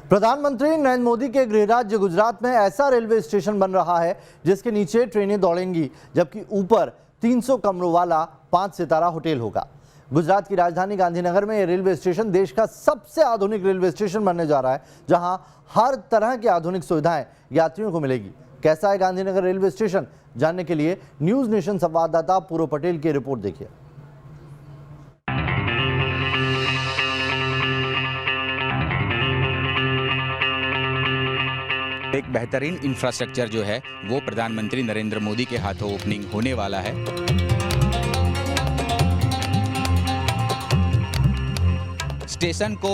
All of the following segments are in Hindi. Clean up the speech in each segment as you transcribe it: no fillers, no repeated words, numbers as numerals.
प्रधानमंत्री नरेंद्र मोदी के गृह राज्य गुजरात में ऐसा रेलवे स्टेशन बन रहा है जिसके नीचे ट्रेनें दौड़ेंगी, जबकि ऊपर 300 कमरों वाला 5 सितारा होटल होगा। गुजरात की राजधानी गांधीनगर में यह रेलवे स्टेशन देश का सबसे आधुनिक रेलवे स्टेशन बनने जा रहा है, जहां हर तरह की आधुनिक सुविधाएं यात्रियों को मिलेगी। कैसा है गांधीनगर रेलवे स्टेशन, जानने के लिए न्यूज नेशन संवाददाता पूर्व पटेल की रिपोर्ट देखिए। एक बेहतरीन इंफ्रास्ट्रक्चर जो है वो प्रधानमंत्री नरेंद्र मोदी के हाथों ओपनिंग होने वाला है। स्टेशन को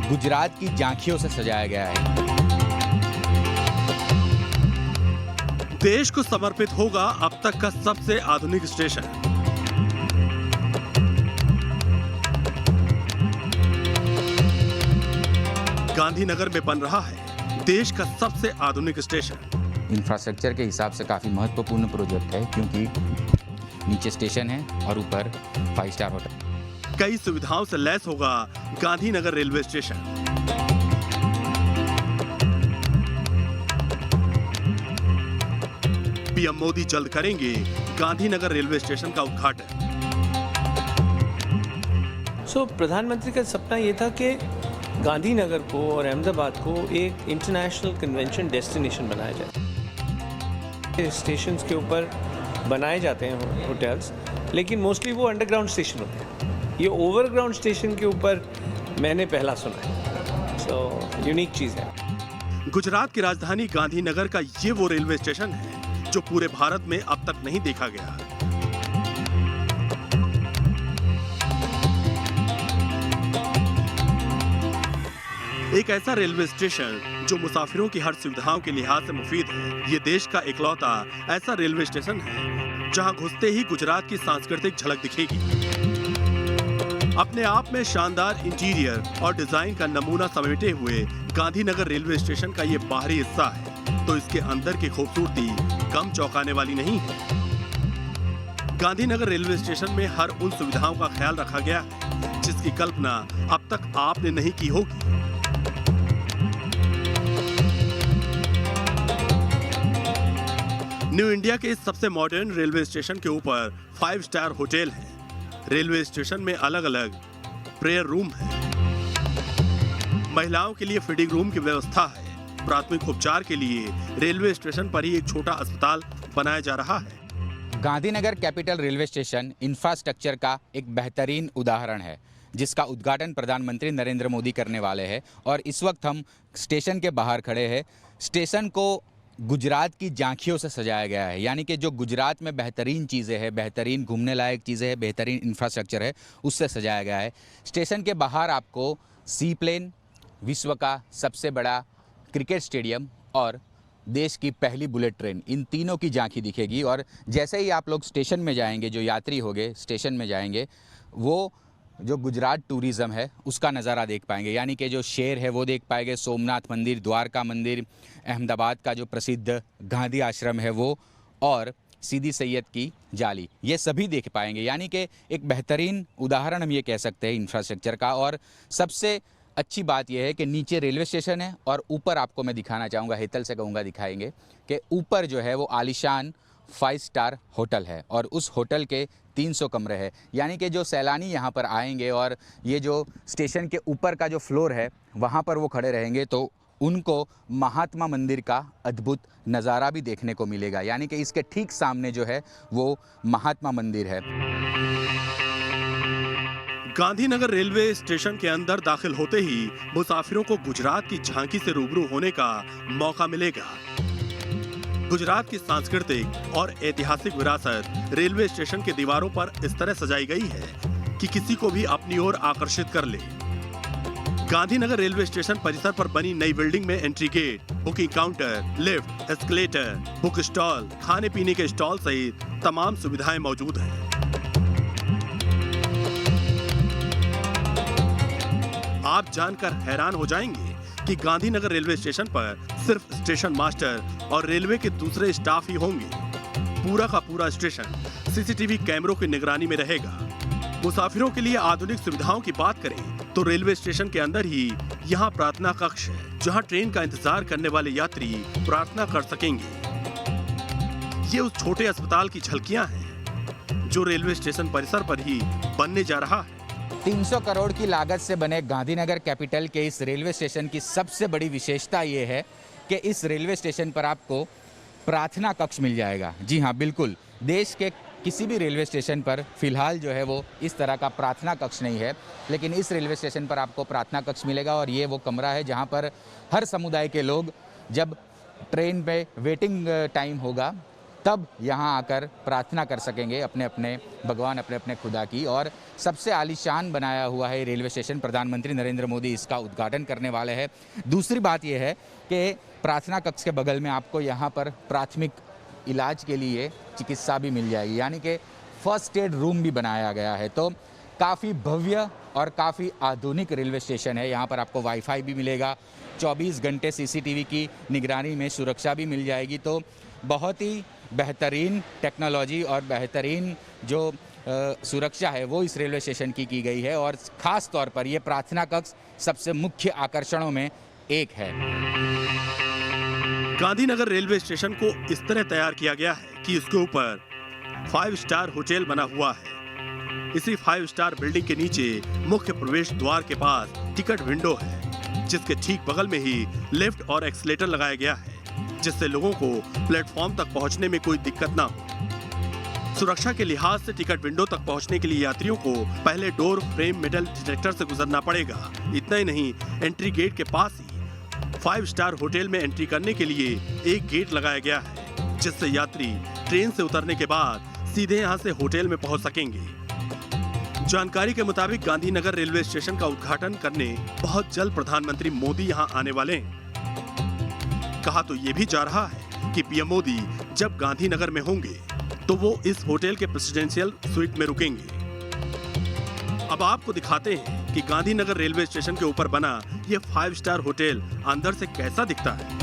गुजरात की झांकियों से सजाया गया है। देश को समर्पित होगा अब तक का सबसे आधुनिक स्टेशन। गांधीनगर में बन रहा है देश का सबसे आधुनिक स्टेशन। इंफ्रास्ट्रक्चर के हिसाब से काफ़ी महत्वपूर्ण प्रोजेक्ट है, क्योंकि नीचे स्टेशन है और ऊपर 5 स्टार होटल। कई सुविधाओं से लैस होगा Gandhinagar railway station. PM Modi जल्द करेंगे गांधीनगर रेलवे स्टेशन का उद्घाटन। प्रधानमंत्री का सपना ये था कि गांधीनगर को और अहमदाबाद को एक इंटरनेशनल कन्वेंशन डेस्टिनेशन बनाया जाए। स्टेशंस के यूपर बनाए जाते हैं होटल्स, लेकिन मोस्टली वो अंडरग्राउंड स्टेशन होते हैं। ये ओवरग्राउंड स्टेशन के ऊपर मैंने पहला सुना है, सो यूनिक चीज़ है। गुजरात की राजधानी गांधीनगर का ये वो रेलवे स्टेशन है जो पूरे भारत में अब तक नहीं देखा गया। एक ऐसा रेलवे स्टेशन जो मुसाफिरों की हर सुविधाओं के लिहाज से मुफीद है। ये देश का इकलौता ऐसा रेलवे स्टेशन है जहां घुसते ही गुजरात की सांस्कृतिक झलक दिखेगी। अपने आप में शानदार इंटीरियर और डिजाइन का नमूना समेटे हुए गांधीनगर रेलवे स्टेशन का ये बाहरी हिस्सा है, तो इसके अंदर की खूबसूरती कम चौंकाने वाली नहीं है। गांधीनगर रेलवे स्टेशन में हर उन सुविधाओं का ख्याल रखा गया है जिसकी कल्पना अब तक आपने नहीं की होगी। न्यू इंडिया के इस सबसे मॉडर्न रेलवे स्टेशन के ऊपर 5 स्टार होटल है। रेलवे स्टेशन में अलग अलग प्रेयर रूम है, महिलाओं के लिए फीडिंग रूम की व्यवस्था है। प्राथमिक उपचार के लिए रेलवे स्टेशन पर ही एक छोटा अस्पताल बनाया जा रहा है। Gandhinagar capital railway station infrastructure का एक बेहतरीन उदाहरण है, जिसका उद्घाटन प्रधानमंत्री नरेंद्र मोदी करने वाले हैं। और इस वक्त हम स्टेशन के बाहर खड़े हैं। स्टेशन को गुजरात की झांकियों से सजाया गया है, यानी कि जो गुजरात में बेहतरीन चीज़ें हैं, बेहतरीन घूमने लायक चीज़ें हैं, बेहतरीन इंफ्रास्ट्रक्चर है, उससे सजाया गया है। स्टेशन के बाहर आपको सी प्लेन, विश्व का सबसे बड़ा क्रिकेट स्टेडियम और देश की पहली बुलेट ट्रेन, इन तीनों की झांकी दिखेगी। और जैसे ही आप लोग स्टेशन में जाएंगे, जो यात्री होंगे स्टेशन में जाएंगे, वो जो गुजरात टूरिज़्म है उसका नज़ारा देख पाएंगे, यानी कि जो शहर है वो देख पाएंगे। सोमनाथ मंदिर, द्वारका मंदिर, अहमदाबाद का जो प्रसिद्ध गांधी आश्रम है वो, और सीदी सैयद की जाली, ये सभी देख पाएंगे। यानी कि एक बेहतरीन उदाहरण हम ये कह सकते हैं इंफ्रास्ट्रक्चर का। और सबसे अच्छी बात यह है कि नीचे रेलवे स्टेशन है और ऊपर आपको मैं दिखाना चाहूँगा, हेतल से कहूँगा दिखाएंगे, कि ऊपर जो है वो आलीशान 5 स्टार होटल है और उस होटल के 300 कमरे हैं। यानी कि जो सैलानी यहाँ पर आएंगे और ये जो स्टेशन के ऊपर का जो फ्लोर है वहाँ पर वो खड़े रहेंगे, तो उनको महात्मा मंदिर का अद्भुत नज़ारा भी देखने को मिलेगा। यानी कि इसके ठीक सामने जो है वो महात्मा मंदिर है। गांधीनगर रेलवे स्टेशन के अंदर दाखिल होते ही मुसाफिरों को गुजरात की झांकी से रूबरू होने का मौका मिलेगा। गुजरात की सांस्कृतिक और ऐतिहासिक विरासत रेलवे स्टेशन के दीवारों पर इस तरह सजाई गई है कि किसी को भी अपनी ओर आकर्षित कर ले। गांधीनगर रेलवे स्टेशन परिसर पर बनी नई बिल्डिंग में entry gate, booking counter, lift, escalator, book stall, खाने पीने के स्टॉल सहित तमाम सुविधाएं मौजूद हैं। आप जानकर हैरान हो जाएंगे कि गांधीनगर रेलवे स्टेशन पर सिर्फ स्टेशन मास्टर और रेलवे के दूसरे स्टाफ ही होंगे। पूरा का पूरा स्टेशन सीसीटीवी कैमरों की निगरानी में रहेगा। मुसाफिरों के लिए आधुनिक सुविधाओं की बात करें तो रेलवे स्टेशन के अंदर ही यहाँ प्रार्थना कक्ष है जहाँ ट्रेन का इंतजार करने वाले यात्री प्रार्थना कर सकेंगे। ये उस छोटे अस्पताल की झलकियां हैं जो रेलवे स्टेशन परिसर पर ही बनने जा रहा है। 300 करोड़ की लागत से बने गांधीनगर कैपिटल के इस रेलवे स्टेशन की सबसे बड़ी विशेषता ये है कि इस रेलवे स्टेशन पर आपको प्रार्थना कक्ष मिल जाएगा। जी हाँ, बिल्कुल, देश के किसी भी रेलवे स्टेशन पर फिलहाल जो है वो इस तरह का प्रार्थना कक्ष नहीं है, लेकिन इस रेलवे स्टेशन पर आपको प्रार्थना कक्ष मिलेगा। और ये वो कमरा है जहाँ पर हर समुदाय के लोग जब ट्रेन पे वेटिंग टाइम होगा तब यहाँ आकर प्रार्थना कर सकेंगे अपने अपने भगवान, अपने अपने खुदा की। और सबसे आलीशान बनाया हुआ है रेलवे स्टेशन। प्रधानमंत्री नरेंद्र मोदी इसका उद्घाटन करने वाले हैं। दूसरी बात यह है कि प्रार्थना कक्ष के बगल में आपको यहाँ पर प्राथमिक इलाज के लिए चिकित्सा भी मिल जाएगी, यानी कि फर्स्ट एड रूम भी बनाया गया है। तो काफ़ी भव्य और काफ़ी आधुनिक रेलवे स्टेशन है। यहाँ पर आपको वाईफाई भी मिलेगा, 24 घंटे CCTV की निगरानी में सुरक्षा भी मिल जाएगी। तो बहुत ही बेहतरीन टेक्नोलॉजी और बेहतरीन जो सुरक्षा है वो इस रेलवे स्टेशन की गई है। और ख़ास तौर पर ये प्रार्थना कक्ष सबसे मुख्य आकर्षणों में एक है। गांधीनगर रेलवे स्टेशन को इस तरह तैयार किया गया है कि इसके ऊपर 5 स्टार होटल बना हुआ है। इसी 5 स्टार बिल्डिंग के नीचे मुख्य प्रवेश द्वार के पास टिकट विंडो है, जिसके ठीक बगल में ही लिफ्ट और एक्सीलेटर लगाया गया है, जिससे लोगों को प्लेटफॉर्म तक पहुंचने में कोई दिक्कत ना हो। सुरक्षा के लिहाज से टिकट विंडो तक पहुंचने के लिए यात्रियों को पहले डोर फ्रेम मेटल डिटेक्टर से गुजरना पड़ेगा। इतना ही नहीं, एंट्री गेट के पास ही 5 स्टार होटल में एंट्री करने के लिए एक गेट लगाया गया है, जिससे यात्री ट्रेन से उतरने के बाद सीधे यहां से होटल में पहुंच सकेंगे। जानकारी के मुताबिक गांधीनगर रेलवे स्टेशन का उद्घाटन करने बहुत जल्द प्रधानमंत्री मोदी यहां आने वाले हैं। कहा तो ये भी जा रहा है कि पीएम मोदी जब गांधीनगर में होंगे तो वो इस होटल के प्रेसिडेंशियल स्वीट में रुकेंगे। अब आपको दिखाते हैं कि गांधीनगर रेलवे स्टेशन के ऊपर बना ये 5 स्टार होटल अंदर से कैसा दिखता है।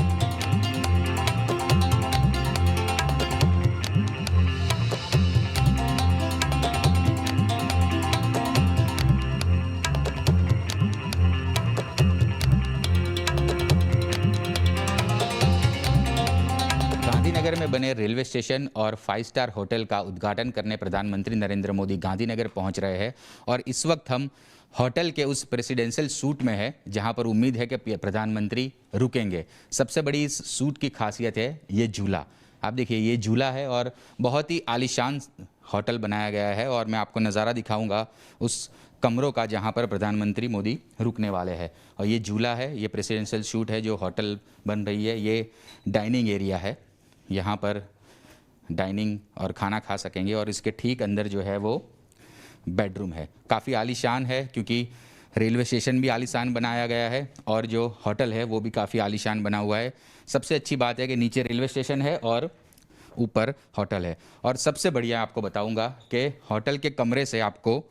गांधीनगर में बने रेलवे स्टेशन और 5 स्टार होटल का उद्घाटन करने प्रधानमंत्री नरेंद्र मोदी गांधीनगर पहुंच रहे हैं। और इस वक्त हम होटल के उस प्रेसिडेंशियल सूट में है जहां पर उम्मीद है कि प्रधानमंत्री रुकेंगे। सबसे बड़ी इस सूट की खासियत है ये झूला। आप देखिए, ये झूला है और बहुत ही आलीशान होटल बनाया गया है। और मैं आपको नज़ारा दिखाऊंगा उस कमरों का जहां पर प्रधानमंत्री मोदी रुकने वाले हैं। और ये झूला है, ये प्रेसिडेंशियल सूट है जो होटल बन रही है। ये डाइनिंग एरिया है, यहाँ पर डाइनिंग और खाना खा सकेंगे। और इसके ठीक अंदर जो है वो बेडरूम है। काफ़ी आलीशान है क्योंकि रेलवे स्टेशन भी आलीशान बनाया गया है और जो होटल है वो भी काफ़ी आलीशान बना हुआ है। सबसे अच्छी बात है कि नीचे रेलवे स्टेशन है और ऊपर होटल है। और सबसे बढ़िया आपको बताऊंगा कि होटल के कमरे से आपको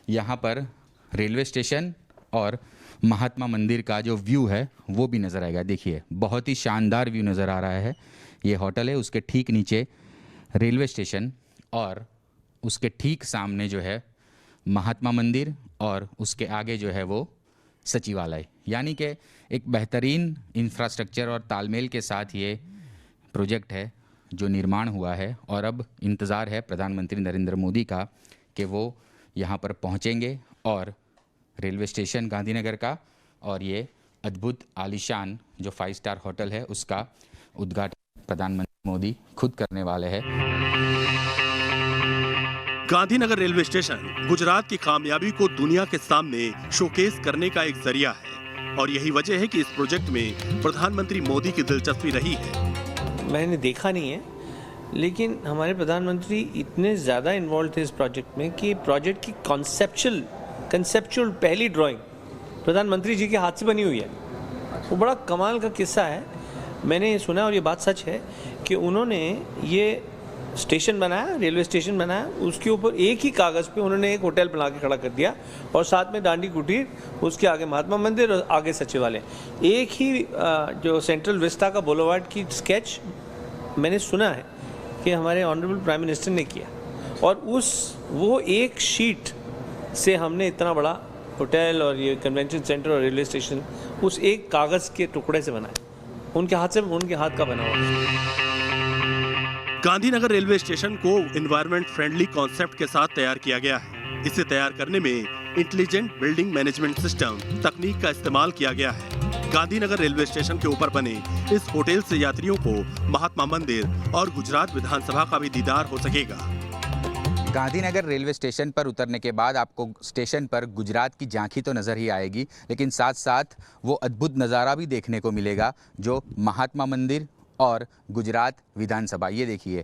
यहाँ पर रेलवे स्टेशन और महात्मा मंदिर का जो व्यू है वो भी नज़र आएगा। देखिए, बहुत ही शानदार व्यू नज़र आ रहा है। ये होटल है, उसके ठीक नीचे रेलवे स्टेशन और उसके ठीक सामने जो है महात्मा मंदिर और उसके आगे जो है वो सचिवालय। यानी कि एक बेहतरीन इंफ्रास्ट्रक्चर और तालमेल के साथ ये प्रोजेक्ट है जो निर्माण हुआ है। और अब इंतज़ार है प्रधानमंत्री नरेंद्र मोदी का कि वो यहाँ पर पहुँचेंगे और रेलवे स्टेशन गांधीनगर का और ये अद्भुत आलीशान जो 5 स्टार होटल है उसका उद्घाटन प्रधानमंत्री मोदी खुद करने वाले हैं। गांधीनगर रेलवे स्टेशन गुजरात की कामयाबी को दुनिया के सामने शोकेस करने का एक जरिया है और यही वजह है कि इस प्रोजेक्ट में प्रधानमंत्री मोदी की दिलचस्पी रही है। मैंने देखा नहीं है, लेकिन हमारे प्रधानमंत्री इतने ज़्यादा इन्वॉल्व थे इस प्रोजेक्ट में कि प्रोजेक्ट की कंसेप्चुअल पहली ड्राइंग प्रधानमंत्री जी के हाथ से बनी हुई है। वो बड़ा कमाल का किस्सा है। मैंने सुना और ये बात सच है कि उन्होंने ये स्टेशन बनाया, रेलवे स्टेशन बनाया, उसके ऊपर एक ही कागज़ पे उन्होंने एक होटल बना के खड़ा कर दिया और साथ में दांडी कुटीर, उसके आगे महात्मा मंदिर और आगे सचिवालय। एक ही जो सेंट्रल विस्टा का बोulevard की स्केच मैंने सुना है कि हमारे ऑनरेबल प्राइम मिनिस्टर ने किया और वो एक शीट से हमने इतना बड़ा होटल और ये कन्वेंशन सेंटर और रेलवे स्टेशन उस एक कागज़ के टुकड़े से बना है, उनके हाथ का बना हुआ है। गांधीनगर रेलवे स्टेशन को एनवायरनमेंट फ्रेंडली कॉन्सेप्ट के साथ तैयार किया गया है। इसे तैयार करने में इंटेलिजेंट बिल्डिंग मैनेजमेंट सिस्टम तकनीक का इस्तेमाल किया गया है। गांधीनगर रेलवे स्टेशन के ऊपर बने इस होटल से यात्रियों को महात्मा मंदिर और गुजरात विधानसभा का भी दीदार हो सकेगा। गांधीनगर रेलवे स्टेशन पर उतरने के बाद आपको स्टेशन पर गुजरात की झांकी तो नज़र ही आएगी, लेकिन साथ साथ वो अद्भुत नज़ारा भी देखने को मिलेगा जो महात्मा मंदिर और गुजरात विधानसभा। ये देखिए,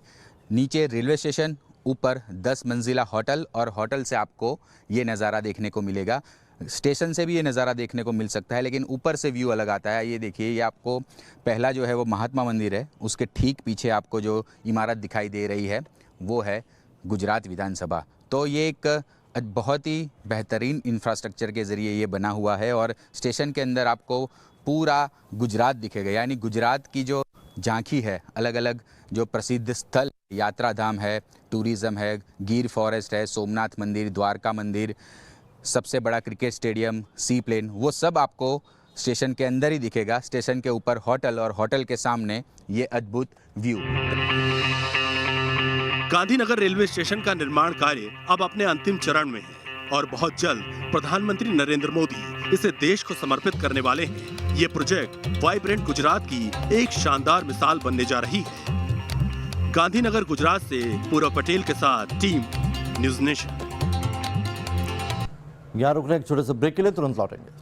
नीचे रेलवे स्टेशन, ऊपर 10 मंजिला होटल और होटल से आपको ये नज़ारा देखने को मिलेगा। स्टेशन से भी ये नज़ारा देखने को मिल सकता है, लेकिन ऊपर से व्यू अलग आता है। ये देखिए, ये आपको पहला जो है वो महात्मा मंदिर है, उसके ठीक पीछे आपको जो इमारत दिखाई दे रही है वो है गुजरात विधानसभा। तो ये एक बहुत ही बेहतरीन इंफ्रास्ट्रक्चर के ज़रिए ये बना हुआ है और स्टेशन के अंदर आपको पूरा गुजरात दिखेगा, यानी गुजरात की जो झांकी है, अलग अलग जो प्रसिद्ध स्थल, यात्रा धाम है, टूरिज़्म है, गिर फॉरेस्ट है, सोमनाथ मंदिर, द्वारका मंदिर, सबसे बड़ा क्रिकेट स्टेडियम, सी प्लेन, वो सब आपको स्टेशन के अंदर ही दिखेगा। स्टेशन के ऊपर होटल और होटल के सामने ये अद्भुत व्यू। गांधीनगर रेलवे स्टेशन का निर्माण कार्य अब अपने अंतिम चरण में है और बहुत जल्द प्रधानमंत्री नरेंद्र मोदी इसे देश को समर्पित करने वाले हैं। ये प्रोजेक्ट वाइब्रेंट गुजरात की एक शानदार मिसाल बनने जा रही है। गांधीनगर गुजरात से पूरव पटेल के साथ टीम न्यूज़ नेशन। यहाँ रुकने एक छोटे से ब्रेक के लिए, तुरंत लौटेंगे।